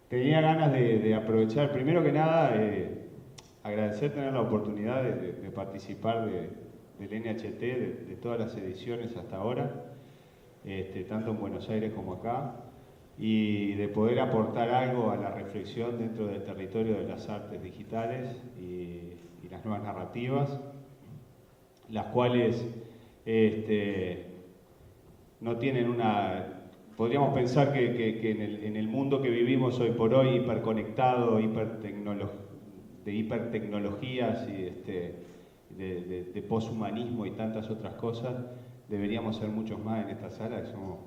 Tenía ganas de aprovechar, primero que nada, agradecer tener la oportunidad de participar del NHT, de todas las ediciones hasta ahora, tanto en Buenos Aires como acá, y de poder aportar algo a la reflexión dentro del territorio de las artes digitales y las nuevas narrativas, las cuales no tienen una... Podríamos pensar que en el mundo que vivimos hoy por hoy, hiperconectado, de hipertecnologías y de poshumanismo y tantas otras cosas, deberíamos ser muchos más en esta sala, que somos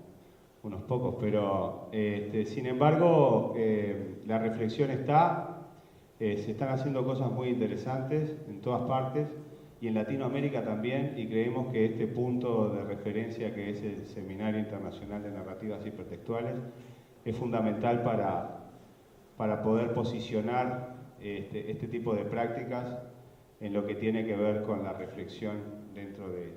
unos pocos, pero sin embargo la reflexión está, se están haciendo cosas muy interesantes en todas partes, y en Latinoamérica también, y creemos que este punto de referencia que es el Seminario Internacional de Narrativas Hipertextuales es fundamental para poder posicionar este tipo de prácticas en lo que tiene que ver con la reflexión dentro de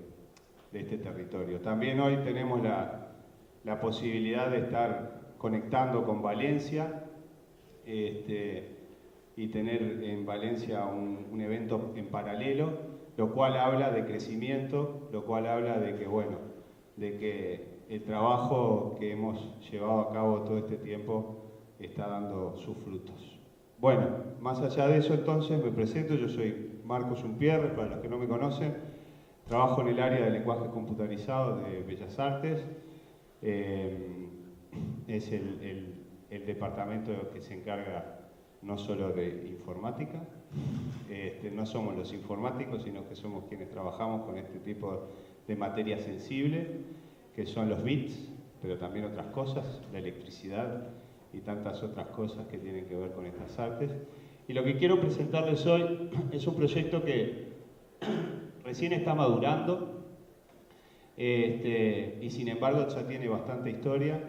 este territorio. También hoy tenemos la posibilidad de estar conectando con Valencia y tener en Valencia un evento en paralelo, lo cual habla de crecimiento, lo cual habla de que, bueno, de que el trabajo que hemos llevado a cabo todo este tiempo está dando sus frutos. Bueno, más allá de eso entonces me presento, yo soy Marcos Unpierre, para los que no me conocen, trabajo en el área de lenguaje computarizado de Bellas Artes, es el departamento que se encarga no solo de informática, no somos los informáticos, sino que somos quienes trabajamos con este tipo de materia sensible, que son los bits, pero también otras cosas, la electricidad y tantas otras cosas que tienen que ver con estas artes. Y lo que quiero presentarles hoy es un proyecto que recién está madurando, y sin embargo ya tiene bastante historia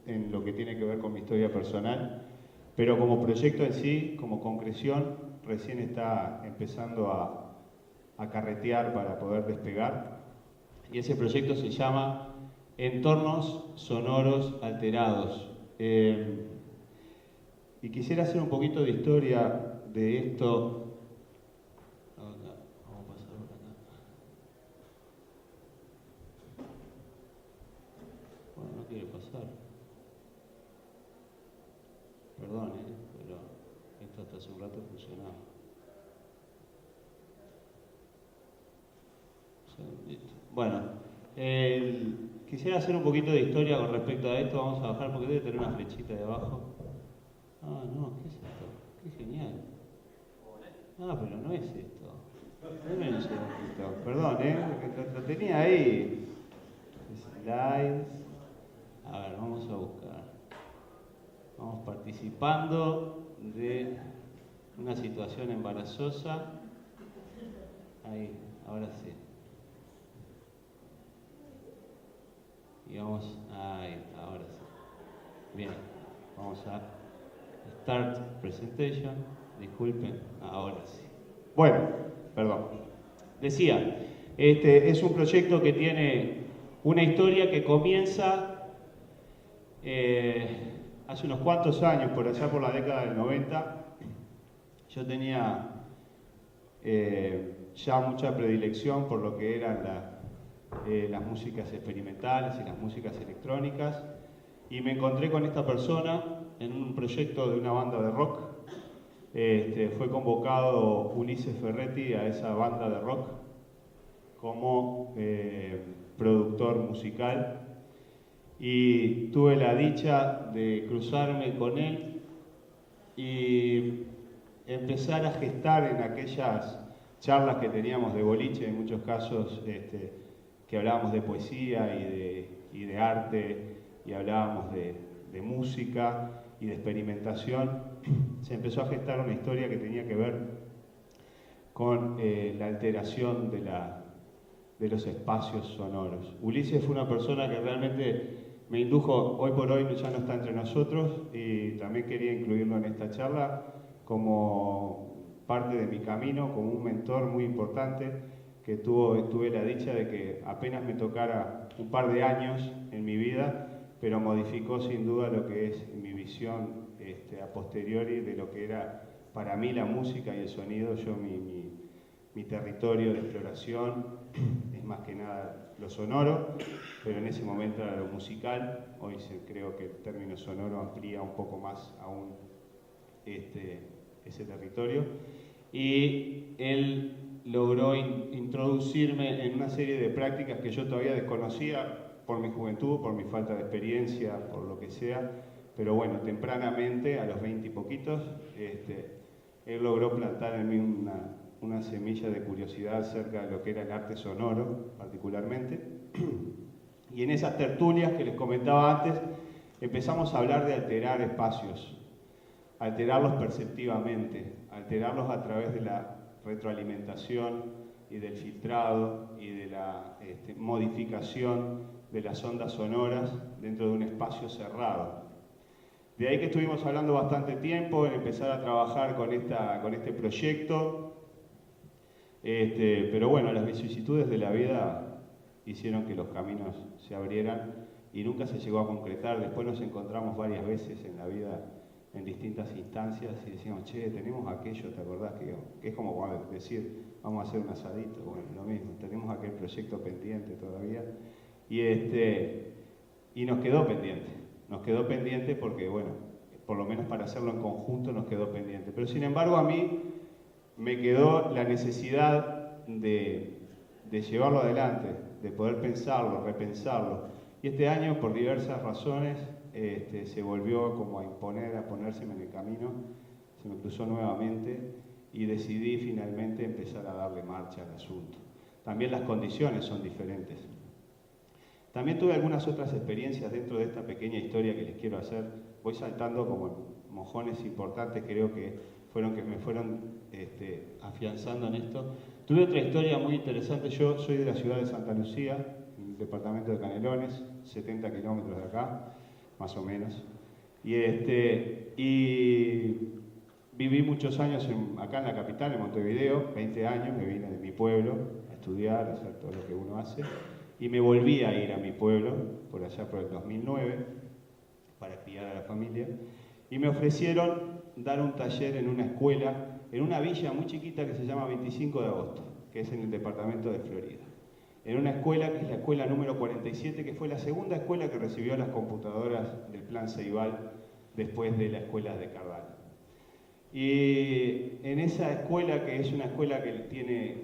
en lo que tiene que ver con mi historia personal, pero como proyecto en sí, como concreción, recién está empezando a carretear para poder despegar. Y ese proyecto se llama Entornos Sonoros Alterados. Y quisiera hacer un poquito de historia de esto. Vamos a pasar por acá. Bueno, no quiere pasar. Perdón, pero esto hasta hace un rato funcionaba. Bueno, quisiera hacer un poquito de historia con respecto a esto. Vamos a bajar porque debe tener una flechita de abajo. Ah, no, ¿qué es esto? Qué genial. Ah, pero no es esto. Deme un segundito. Perdón, lo tenía ahí. Slides. A ver, vamos a buscar. Vamos participando de una situación embarazosa. Ahí, ahora sí. Y vamos, ahí, ahora sí. Bien, vamos a Start Presentation. Disculpen, ahora sí. Bueno, perdón. Decía, es un proyecto que tiene una historia que comienza hace unos cuantos años, por allá por la década del 90. Yo tenía ya mucha predilección por lo que eran las músicas experimentales y las músicas electrónicas, y me encontré con esta persona en un proyecto de una banda de rock. Fue convocado Ulises Ferretti a esa banda de rock como productor musical, y tuve la dicha de cruzarme con él y empezar a gestar en aquellas charlas que teníamos de boliche, en muchos casos que hablábamos de poesía y de arte, y hablábamos de música y de experimentación. Se empezó a gestar una historia que tenía que ver con la alteración de los espacios sonoros. Ulises fue una persona que realmente me indujo, hoy por hoy ya no está entre nosotros, y también quería incluirlo en esta charla como parte de mi camino, como un mentor muy importante que tuve la dicha de que apenas me tocara un par de años en mi vida, pero modificó sin duda lo que es mi visión a posteriori de lo que era para mí la música y el sonido. Mi territorio de exploración es más que nada lo sonoro, pero en ese momento era lo musical. Hoy creo que el término sonoro amplía un poco más aún ese territorio. Y él logró introducirme en una serie de prácticas que yo todavía desconocía por mi juventud, por mi falta de experiencia, por lo que sea, pero bueno, tempranamente, a los 20 y poquitos, él logró plantar en mí una semilla de curiosidad acerca de lo que era el arte sonoro, particularmente. Y en esas tertulias que les comentaba antes, empezamos a hablar de alterar espacios, alterarlos perceptivamente, alterarlos a través de la retroalimentación y del filtrado y de la modificación de las ondas sonoras dentro de un espacio cerrado. De ahí que estuvimos hablando bastante tiempo en empezar a trabajar con este proyecto, pero bueno, las vicisitudes de la vida hicieron que los caminos se abrieran y nunca se llegó a concretar. Después nos encontramos varias veces en la vida en distintas instancias y decíamos, che, tenemos aquello, ¿te acordás? Que es como decir, vamos a hacer un asadito. Bueno, lo mismo, tenemos aquel proyecto pendiente todavía y nos quedó pendiente porque, bueno, por lo menos para hacerlo en conjunto nos quedó pendiente. Pero sin embargo a mí me quedó la necesidad de llevarlo adelante, de poder pensarlo, repensarlo. Y este año, por diversas razones, se volvió como a imponer, a ponérseme en el camino, se me cruzó nuevamente y decidí finalmente empezar a darle marcha al asunto. También las condiciones son diferentes. También tuve algunas otras experiencias dentro de esta pequeña historia que les quiero hacer. Voy saltando como mojones importantes, creo que me fueron afianzando en esto. Tuve otra historia muy interesante. Yo soy de la ciudad de Santa Lucía, en el departamento de Canelones, 70 kilómetros de acá, más o menos. Y viví muchos años acá en la capital, en Montevideo, 20 años, me vine de mi pueblo a estudiar, a hacer todo lo que uno hace. Y me volví a ir a mi pueblo, por allá por el 2009, para criar a la familia. Y me ofrecieron dar un taller en una escuela, en una villa muy chiquita que se llama 25 de agosto, que es en el departamento de Florida. En una escuela que es la escuela número 47, que fue la segunda escuela que recibió las computadoras del Plan Ceibal después de la escuela de Cardal. Y en esa escuela, que es una escuela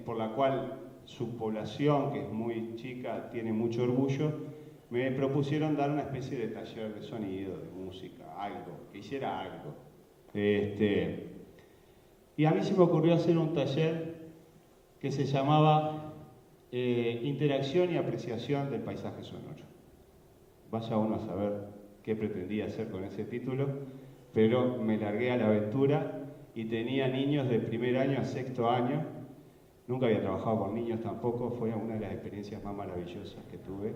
por la cual su población, que es muy chica, tiene mucho orgullo, me propusieron dar una especie de taller de sonido, de música, algo, que hiciera algo. Y a mí se me ocurrió hacer un taller que se llamaba Interacción y apreciación del paisaje sonoro. Vaya uno a saber qué pretendía hacer con ese título, pero me largué a la aventura y tenía niños de primer año a sexto año. Nunca había trabajado con niños tampoco, fue una de las experiencias más maravillosas que tuve.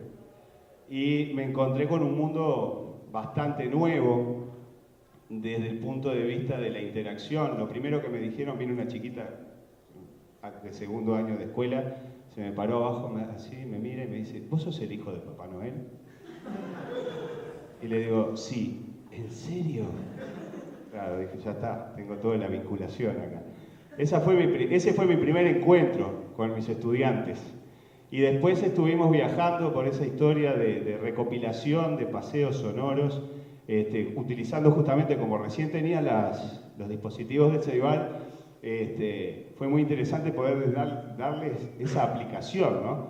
Y me encontré con un mundo bastante nuevo desde el punto de vista de la interacción. Lo primero que me dijeron, vino una chiquita de segundo año de escuela, se me paró abajo, así, me mira y me dice, ¿vos sos el hijo de Papá Noel? Y le digo, sí. ¿En serio? Claro, dije, ya está, tengo toda la vinculación acá. Ese fue mi primer encuentro con mis estudiantes. Y después estuvimos viajando por esa historia de recopilación de paseos sonoros, utilizando justamente, como recién tenía los dispositivos del Ceibal, fue muy interesante poder darles esa aplicación, ¿no?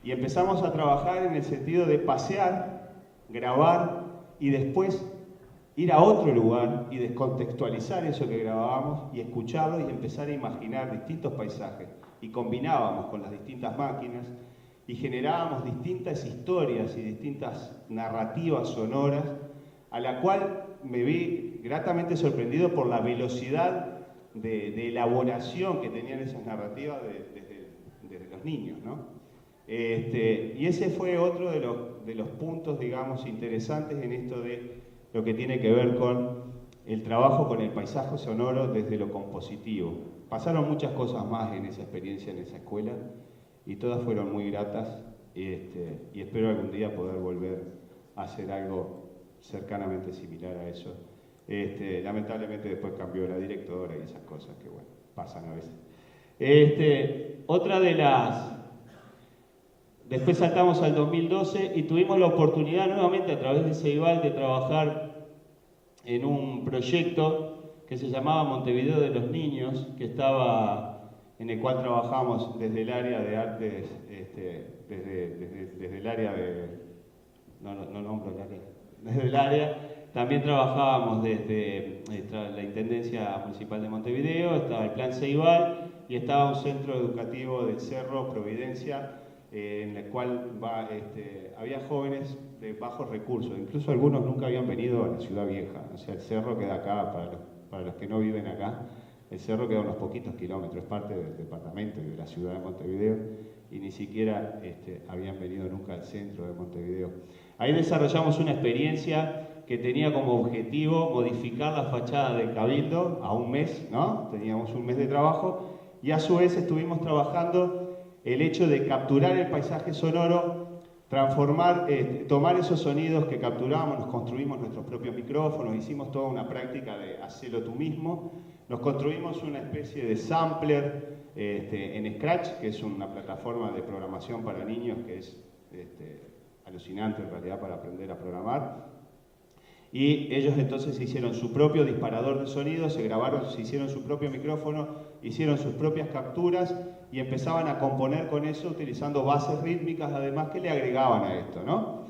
Y empezamos a trabajar en el sentido de pasear, grabar y después ir a otro lugar y descontextualizar eso que grabábamos y escucharlo y empezar a imaginar distintos paisajes. Y combinábamos con las distintas máquinas y generábamos distintas historias y distintas narrativas sonoras, a la cual me vi gratamente sorprendido por la velocidad de elaboración que tenían esas narrativas desde los niños, ¿no? Y ese fue otro de los puntos, digamos, interesantes en esto de lo que tiene que ver con el trabajo con el paisaje sonoro desde lo compositivo. Pasaron muchas cosas más en esa experiencia, en esa escuela, y todas fueron muy gratas, y espero algún día poder volver a hacer algo cercanamente similar a eso Lamentablemente después cambió la directora y esas cosas que, bueno, pasan a veces. Otra de las... Después saltamos al 2012 y tuvimos la oportunidad nuevamente a través de Ceibal de trabajar en un proyecto que se llamaba Montevideo de los Niños, en el cual trabajamos desde el área de artes, desde el área de... No nombro el área. Desde el área. También trabajábamos desde la Intendencia Municipal de Montevideo, estaba el Plan Ceibal y estaba un centro educativo del Cerro, Providencia, en el cual había jóvenes de bajos recursos, incluso algunos nunca habían venido a la Ciudad Vieja. O sea, el cerro queda acá, para los que no viven acá, el cerro queda a unos poquitos kilómetros, es parte del departamento y de la ciudad de Montevideo, y ni siquiera habían venido nunca al centro de Montevideo. Ahí desarrollamos una experiencia que tenía como objetivo modificar la fachada del Cabildo a un mes, ¿no? Teníamos un mes de trabajo, y a su vez estuvimos trabajando el hecho de capturar el paisaje sonoro, transformar, tomar esos sonidos que capturamos, nos construimos nuestros propios micrófonos, hicimos toda una práctica de hacerlo tú mismo, nos construimos una especie de sampler en Scratch, que es una plataforma de programación para niños que es alucinante en realidad para aprender a programar. Y ellos entonces hicieron su propio disparador de sonido, se hicieron su propio micrófono, hicieron sus propias capturas y empezaban a componer con eso utilizando bases rítmicas además que le agregaban a esto, ¿no?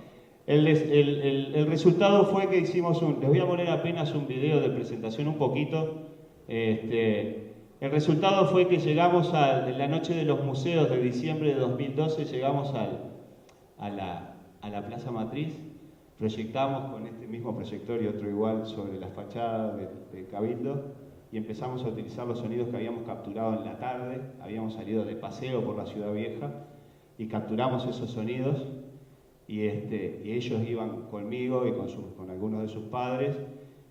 El resultado fue que hicimos les voy a poner apenas un video de presentación un poquito. El resultado fue que llegamos en la noche de los museos de diciembre de 2012, llegamos a la Plaza Matriz. Proyectamos con este mismo proyector y otro igual sobre la fachada del Cabildo y empezamos a utilizar los sonidos que habíamos capturado en la tarde. Habíamos salido de paseo por la Ciudad Vieja y capturamos esos sonidos y ellos iban conmigo y con algunos de sus padres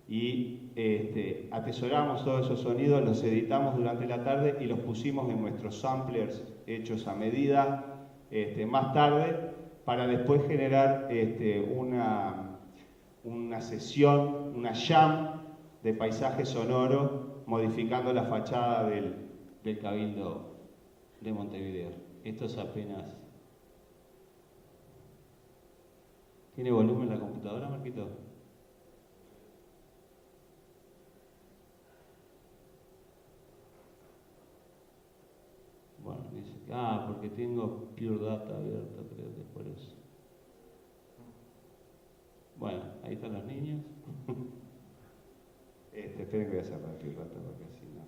y atesoramos todos esos sonidos, los editamos durante la tarde y los pusimos en nuestros samplers hechos a medida más tarde, para después generar una sesión, una jam de paisaje sonoro, modificando la fachada del Cabildo de Montevideo. Esto es apenas... ¿Tiene volumen la computadora, Marquito? Bueno, dice, porque tengo Pure Data abierto, creo que es por eso. Bueno, ahí están los niños. Esperen que voy a cerrar Pure Data porque así no.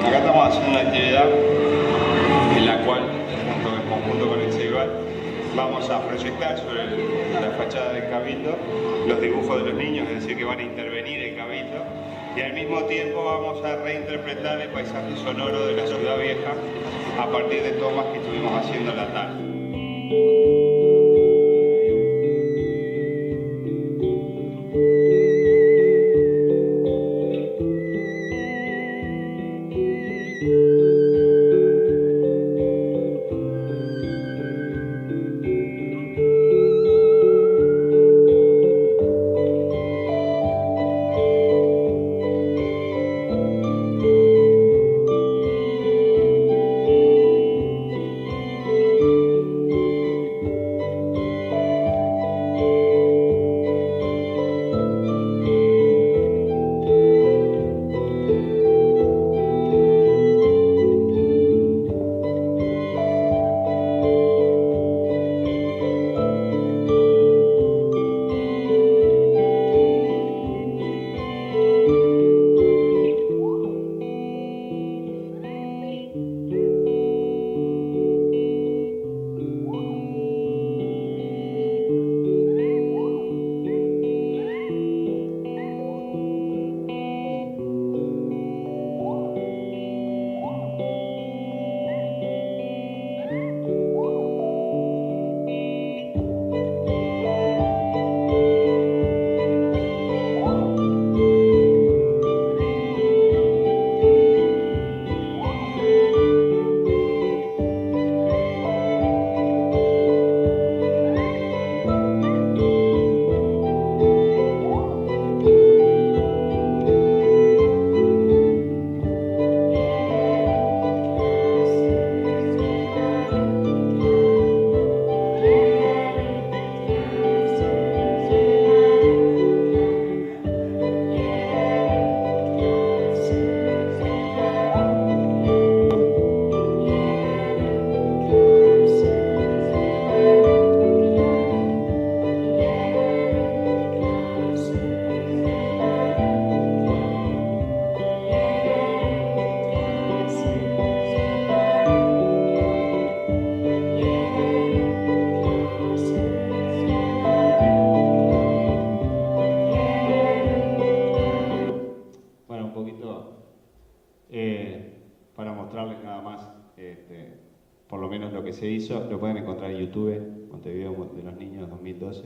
Acá estamos haciendo una actividad en la cual, en conjunto con el Ceibal, vamos a proyectar sobre la fachada del Cabildo los dibujos de los niños, es decir, que van a intervenir el Cabildo, y al mismo tiempo vamos a reinterpretar el paisaje sonoro de la Ciudad Vieja a partir de tomas que estuvimos haciendo en la tarde. para mostrarles nada más, por lo menos lo que se hizo. Lo pueden encontrar en YouTube, Montevideo de los Niños 2012.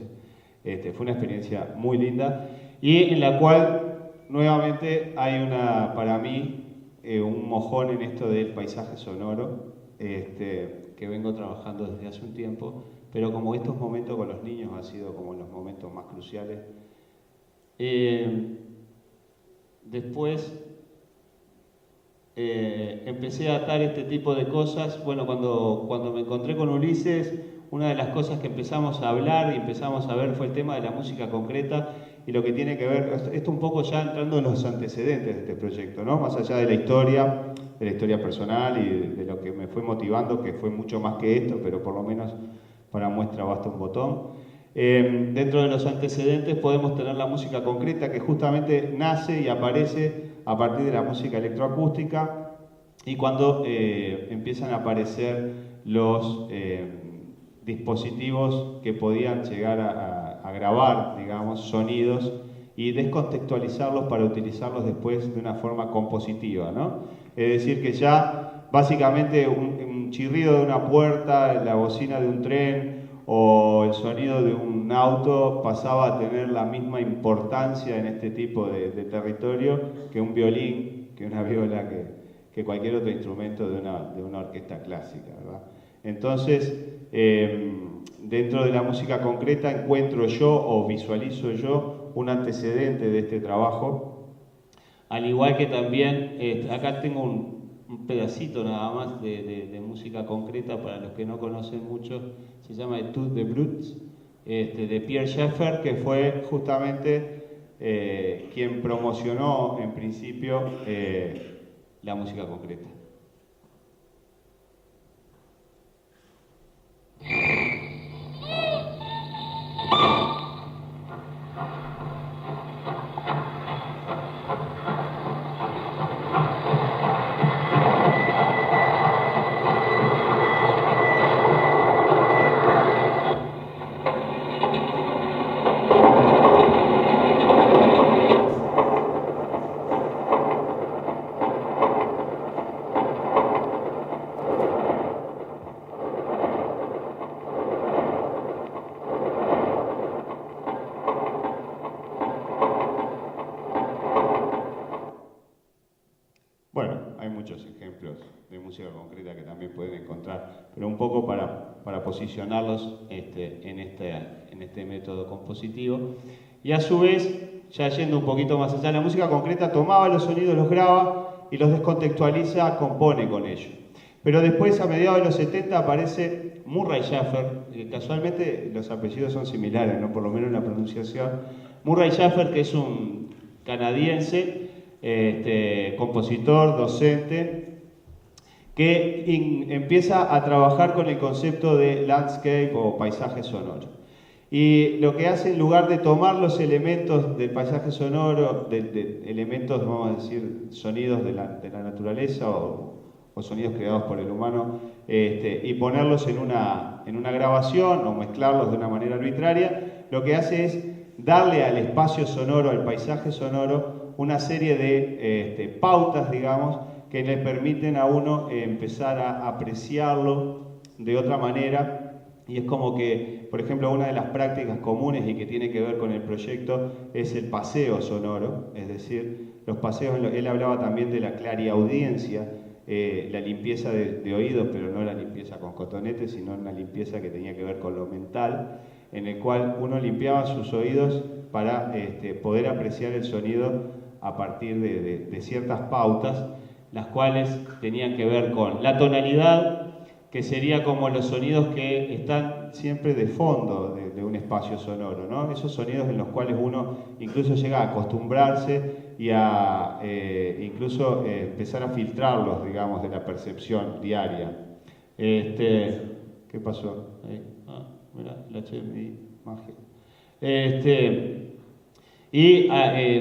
Fue una experiencia muy linda y en la cual nuevamente hay para mí, un mojón en esto del paisaje sonoro, que vengo trabajando desde hace un tiempo, pero como estos momentos con los niños han sido como los momentos más cruciales. Después empecé a atar este tipo de cosas. Bueno, cuando me encontré con Ulises, una de las cosas que empezamos a hablar y empezamos a ver fue el tema de la música concreta y lo que tiene que ver, esto un poco ya entrando en los antecedentes de este proyecto, ¿no? Más allá de la historia personal y de lo que me fue motivando, que fue mucho más que esto, pero por lo menos para muestra basta un botón. Dentro de los antecedentes podemos tener la música concreta, que justamente nace y aparece a partir de la música electroacústica, y cuando empiezan a aparecer los dispositivos que podían llegar a grabar, digamos, sonidos y descontextualizarlos para utilizarlos después de una forma compositiva, ¿no? Es decir, que ya básicamente un chirrido de una puerta, la bocina de un tren o el sonido de un auto pasaba a tener la misma importancia en este tipo de territorio que un violín, que una viola, que cualquier otro instrumento de una orquesta clásica, ¿verdad? Entonces, dentro de la música concreta encuentro yo o visualizo yo un antecedente de este trabajo, al igual que también, acá tengo un pedacito nada más de música concreta para los que no conocen mucho, se llama Etude de Brutes, de Pierre Schaeffer, que fue justamente quien promocionó en principio la música concreta. Bueno, hay muchos ejemplos de música concreta que también pueden encontrar, pero un poco para posicionarlos en este método compositivo. Y a su vez, ya yendo un poquito más allá, la música concreta tomaba los sonidos, los graba y los descontextualiza, compone con ellos. Pero después, a mediados de los 70, aparece Murray Schaeffer, casualmente los apellidos son similares, ¿no? Por lo menos en la pronunciación. Murray Schaeffer, que es un canadiense, compositor, docente, que empieza a trabajar con el concepto de landscape o paisaje sonoro. Y lo que hace, en lugar de tomar los elementos del paisaje sonoro, de elementos, vamos a decir, sonidos de la naturaleza o sonidos creados por el humano, y ponerlos en una grabación o mezclarlos de una manera arbitraria, lo que hace es darle al espacio sonoro, al paisaje sonoro, una serie de pautas, digamos, que le permiten a uno empezar a apreciarlo de otra manera. Y es como que, por ejemplo, una de las prácticas comunes y que tiene que ver con el proyecto es el paseo sonoro, es decir, los paseos, él hablaba también de la clariaudiencia, la limpieza de oídos, pero no la limpieza con cotonetes, sino una limpieza que tenía que ver con lo mental, en el cual uno limpiaba sus oídos para poder apreciar el sonido a partir de ciertas pautas, las cuales tenían que ver con la tonalidad, que sería como los sonidos que están siempre de fondo de un espacio sonoro, ¿no? Esos sonidos en los cuales uno incluso llega a acostumbrarse y a incluso empezar a filtrarlos, digamos, de la percepción diaria. ¿Qué pasó? Mirá, la HDMI, magia.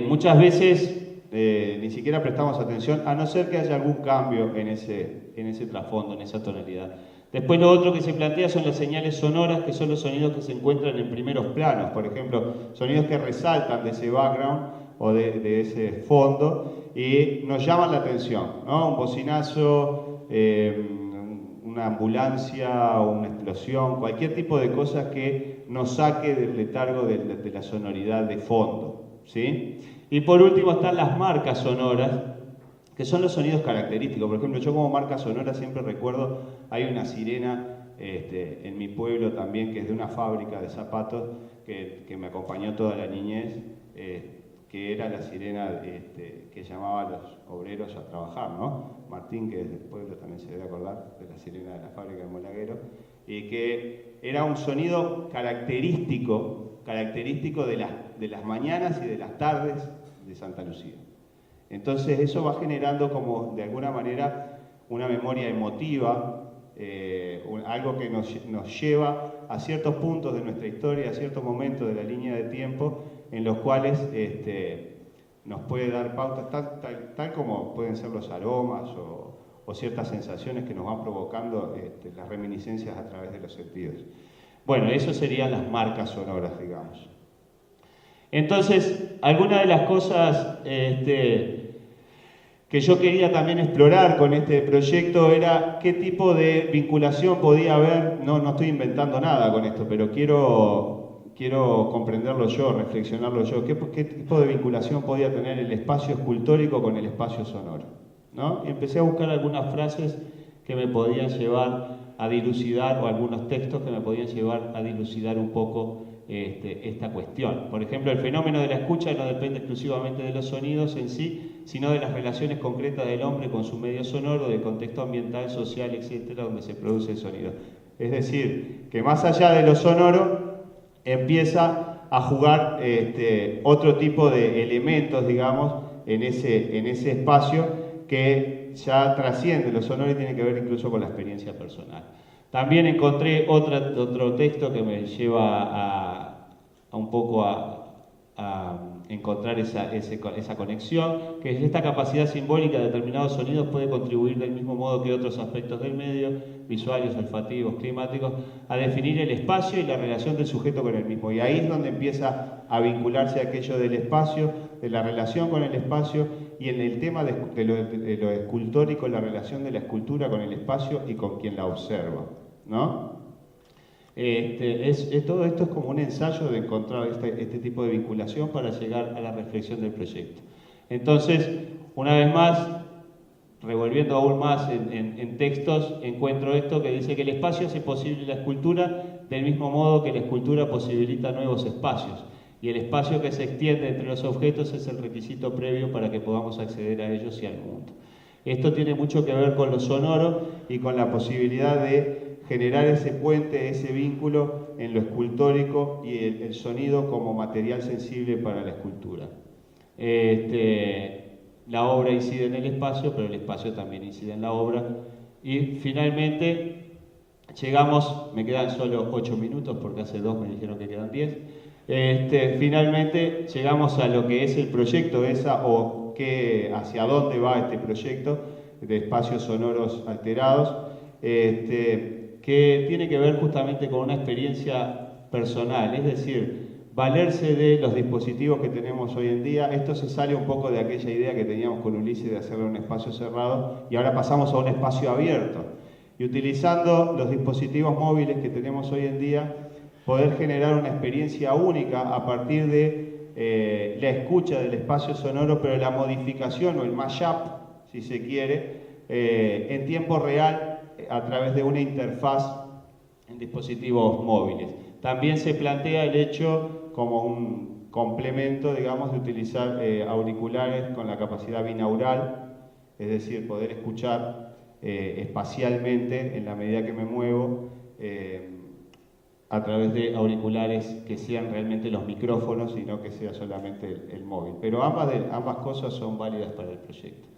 Muchas veces ni siquiera prestamos atención, a no ser que haya algún cambio en ese trasfondo, en esa tonalidad. Después lo otro que se plantea son las señales sonoras, que son los sonidos que se encuentran en primeros planos, por ejemplo, sonidos que resaltan de ese background, o de ese fondo, y nos llaman la atención, ¿no? Un bocinazo, una ambulancia o una explosión, cualquier tipo de cosa que nos saque del letargo de la sonoridad de fondo, ¿sí? Y por último están las marcas sonoras, que son los sonidos característicos. Por ejemplo, yo como marca sonora siempre recuerdo, hay una sirena en mi pueblo también, que es de una fábrica de zapatos, que me acompañó toda la niñez, que era la sirena que llamaba a los obreros a trabajar, ¿no? Martín, que es del pueblo, también se debe acordar de la sirena de la fábrica de Molaguero, y que era un sonido característico de las mañanas y de las tardes de Santa Lucía. Entonces eso va generando como de alguna manera una memoria emotiva, algo que nos lleva a ciertos puntos de nuestra historia, a ciertos momentos de la línea de tiempo en los cuales nos puede dar pautas, tal como pueden ser los aromas o ciertas sensaciones que nos van provocando las reminiscencias a través de los sentidos. Bueno, eso serían las marcas sonoras, digamos. Entonces, algunas de las cosas que yo quería también explorar con este proyecto era qué tipo de vinculación podía haber. No estoy inventando nada con esto, pero quiero comprenderlo yo, reflexionarlo yo. ¿Qué tipo de vinculación podía tener el espacio escultórico con el espacio sonoro? ¿No? Y empecé a buscar algunas frases que me podían llevar a dilucidar, o algunos textos que me podían llevar a dilucidar un poco esta cuestión. Por ejemplo, el fenómeno de la escucha no depende exclusivamente de los sonidos en sí, sino de las relaciones concretas del hombre con su medio sonoro, del contexto ambiental, social, etcétera, donde se produce el sonido. Es decir, que más allá de lo sonoro, empieza a jugar otro tipo de elementos, digamos, en ese espacio que ya trasciende lo sonoro y tiene que ver incluso con la experiencia personal. También encontré otro texto que me lleva a un poco a encontrar esa conexión, que es esta capacidad simbólica de determinados sonidos puede contribuir del mismo modo que otros aspectos del medio, visuales, olfativos, climáticos, a definir el espacio y la relación del sujeto con el mismo. Y ahí es donde empieza a vincularse aquello del espacio, de la relación con el espacio, y en el tema de lo escultórico, la relación de la escultura con el espacio y con quien la observa, ¿no? Todo esto es como un ensayo de encontrar este tipo de vinculación para llegar a la reflexión del proyecto. Entonces, una vez más, revolviendo aún más en textos, encuentro esto que dice que el espacio hace posible la escultura del mismo modo que la escultura posibilita nuevos espacios. Y el espacio que se extiende entre los objetos es el requisito previo para que podamos acceder a ellos y al mundo. Esto tiene mucho que ver con lo sonoro y con la posibilidad de generar ese puente, ese vínculo en lo escultórico y el sonido como material sensible para la escultura. La obra incide en el espacio, pero el espacio también incide en la obra. Y finalmente llegamos, me quedan solo 8 minutos porque hace 2 me dijeron que quedan 10. Finalmente llegamos a lo que es el proyecto hacia dónde va este proyecto de espacios sonoros alterados, que tiene que ver justamente con una experiencia personal, es decir, valerse de los dispositivos que tenemos hoy en día. Esto se sale un poco de aquella idea que teníamos con Ulises de hacerlo en un espacio cerrado y ahora pasamos a un espacio abierto. Y utilizando los dispositivos móviles que tenemos hoy en día, poder generar una experiencia única a partir de la escucha del espacio sonoro, pero la modificación o el mashup, si se quiere, en tiempo real a través de una interfaz en dispositivos móviles. También se plantea el hecho como un complemento, digamos, de utilizar auriculares con la capacidad binaural, es decir, poder escuchar espacialmente en la medida que me muevo, a través de auriculares que sean realmente los micrófonos y no que sea solamente el móvil. Pero ambas cosas son válidas para el proyecto.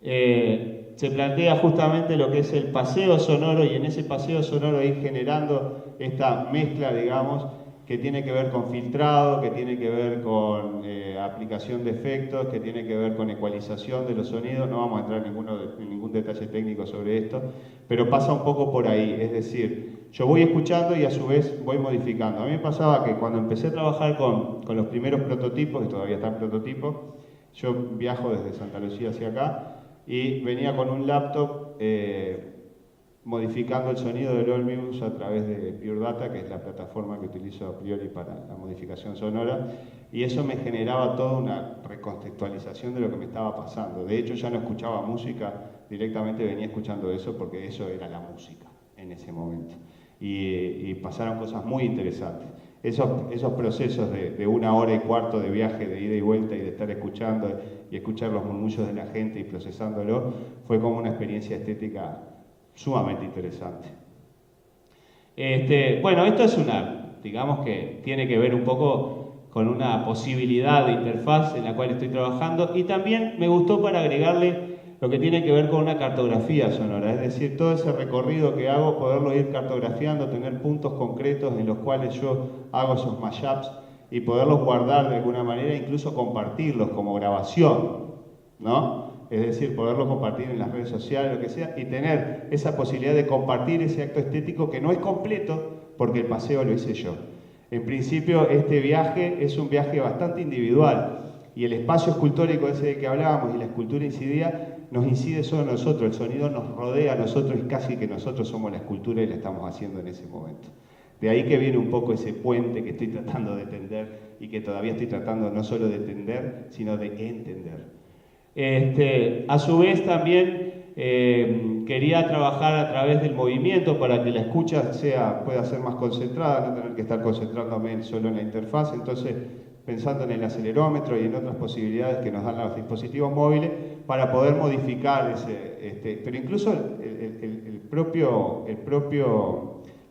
Se plantea justamente lo que es el paseo sonoro y en ese paseo sonoro ir generando esta mezcla, digamos, que tiene que ver con filtrado, que tiene que ver con aplicación de efectos, que tiene que ver con ecualización de los sonidos. No vamos a entrar en ningún detalle técnico sobre esto, pero pasa un poco por ahí, es decir, yo voy escuchando y a su vez voy modificando. A mí me pasaba que cuando empecé a trabajar con los primeros prototipos, que todavía están prototipos, yo viajo desde Santa Lucía hacia acá y venía con un laptop modificando el sonido del Omnibus a través de Pure Data, que es la plataforma que utilizo a priori para la modificación sonora, y eso me generaba toda una recontextualización de lo que me estaba pasando. De hecho, ya no escuchaba música, directamente venía escuchando eso porque eso era la música en ese momento. Y pasaron cosas muy interesantes. Esos procesos de 1 hora y cuarto de viaje, de ida y vuelta, y de estar escuchando y escuchar los murmullos de la gente y procesándolo, fue como una experiencia estética sumamente interesante. Bueno, esto es digamos que tiene que ver un poco con una posibilidad de interfaz en la cual estoy trabajando, y también me gustó para agregarle lo que tiene que ver con una cartografía sonora, es decir, todo ese recorrido que hago, poderlo ir cartografiando, tener puntos concretos en los cuales yo hago esos mashups y poderlos guardar de alguna manera, incluso compartirlos como grabación, ¿no? Es decir, poderlo compartir en las redes sociales, lo que sea, y tener esa posibilidad de compartir ese acto estético que no es completo, porque el paseo lo hice yo. En principio, este viaje es un viaje bastante individual, y el espacio escultórico ese del que hablábamos y la escultura incidía, nos incide solo a nosotros, el sonido nos rodea a nosotros y casi que nosotros somos la escultura y la estamos haciendo en ese momento. De ahí que viene un poco ese puente que estoy tratando de tender y que todavía estoy tratando no solo de tender, sino de entender. A su vez también quería trabajar a través del movimiento para que la escucha pueda ser más concentrada, no tener que estar concentrándome solo en la interfaz. Entonces, pensando en el acelerómetro y en otras posibilidades que nos dan los dispositivos móviles para poder modificar pero incluso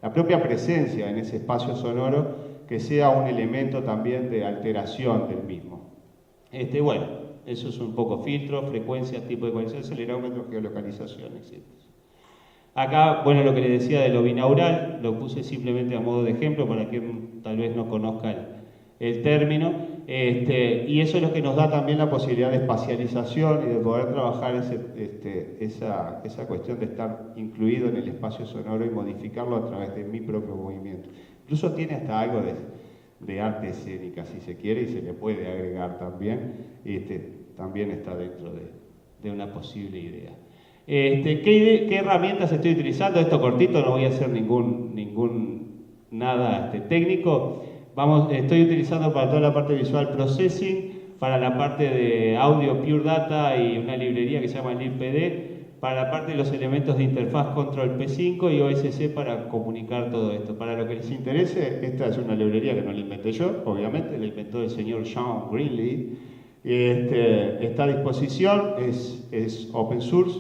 la propia presencia en ese espacio sonoro, que sea un elemento también de alteración del mismo. Bueno, eso es un poco filtro, frecuencias, tipo de conexión, acelerómetro, geolocalización, etc. Acá, bueno, lo que les decía de lo binaural, lo puse simplemente a modo de ejemplo para quien tal vez no conozca el término, y eso es lo que nos da también la posibilidad de espacialización y de poder trabajar esa cuestión de estar incluido en el espacio sonoro y modificarlo a través de mi propio movimiento. Incluso tiene hasta algo de arte escénica, si se quiere, y se le puede agregar también, también está dentro de una posible idea. ¿Qué herramientas estoy utilizando? Esto cortito, no voy a hacer nada técnico. Estoy utilizando para toda la parte visual Processing, para la parte de audio Pure Data y una librería que se llama libpd, para la parte de los elementos de interfaz Control P5 y OSC para comunicar todo esto. Para lo que les interese, esta es una librería que no la inventé yo, obviamente, la inventó el señor Sean Greenlee. Está a disposición, es open source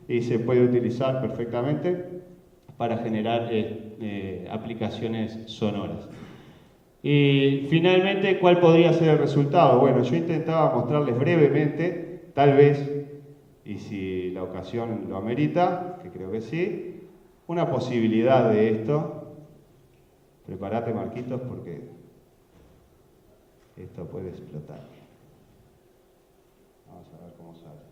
y se puede utilizar perfectamente para generar aplicaciones sonoras. Y finalmente, ¿cuál podría ser el resultado? Bueno, yo intentaba mostrarles brevemente, tal vez, y si la ocasión lo amerita, que creo que sí, una posibilidad de esto. Prepárate, Marquitos, porque esto puede explotar. Vamos a ver cómo sale.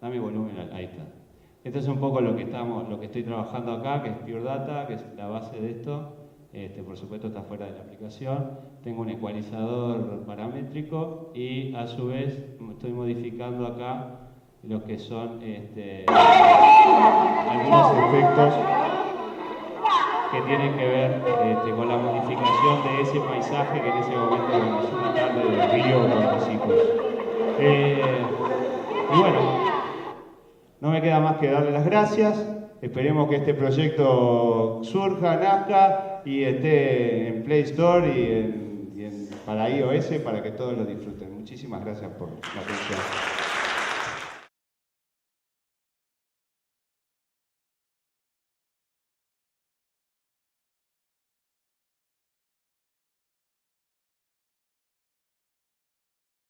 Dame volumen, ahí está. Esto es un poco lo que estoy trabajando acá, que es Pure Data, que es la base de esto. Por supuesto está fuera de la aplicación. Tengo un ecualizador paramétrico y a su vez estoy modificando acá lo que son algunos efectos que tienen que ver con la modificación de ese paisaje que en ese momento es una tarde de río con los chicos. Y bueno, no me queda más que darle las gracias. Esperemos que este proyecto surja, nazca y esté en Play Store y para iOS para que todos lo disfruten. Muchísimas gracias por la atención.